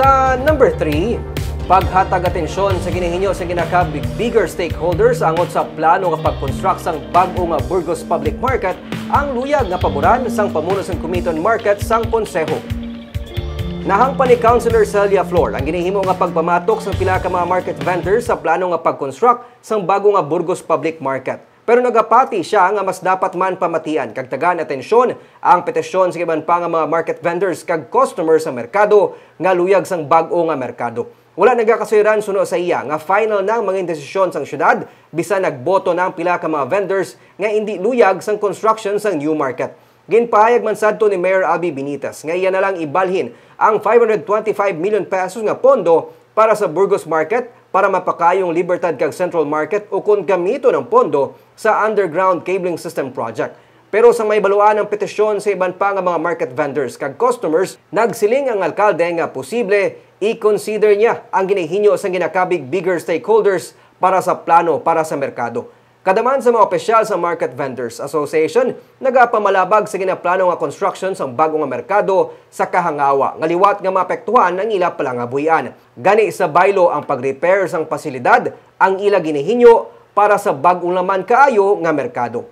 Sa number 3, paghatag atensyon sa ginahinyo sa bigger stakeholders angot sa plano nga pag-construct sang bag-o nga Burgos Public Market ang luyag nga paboran sang pamuno sang Committee on Market sang konseho. Nahangpan ni Councilor Celia Flor ang ginihimo nga pagpamatok sa pila ka mga market vendors sa plano nga pag-construct sang bago nga Burgos Public Market. Pero nagapati siya nga mas dapat man pamatian kag tagaan atensyon ang petisyon sa iban pa nga mga market vendors kag customers sa merkado nga luyag sang bag-o nga merkado. Wala nagakasuiran suno sa iya nga final nang mga desisyon sang syudad bisan nagboto ng pila ka mga vendors nga hindi luyag sang construction sang new market. Ginpahayag man sadto ni Mayor Abby Benitez nga iya na lang ibalhin ang 525 million pesos nga pondo para sa Burgos Market para mapakayong Libertad kag Central Market o kung gamito ng pondo sa underground cabling system project. Pero sa may baluan ng petisyon sa iban pa nga mga market vendors kag customers, nagsiling ang alkalde nga posible i-consider niya ang ginahinyo sa ginakabig bigger stakeholders para sa plano para sa merkado. Kadaman sa mga opisyal sa Market Vendors Association, nagapamalabag sa ginaplano nga construction sa bagong nga merkado sa Kahangawa, nga liwat nga maapektuhan ang ila palangabuhian. Gani sa baylo ang pag-repair sang pasilidad ang ila ginahinyo para sa bagong laman kaayo nga merkado.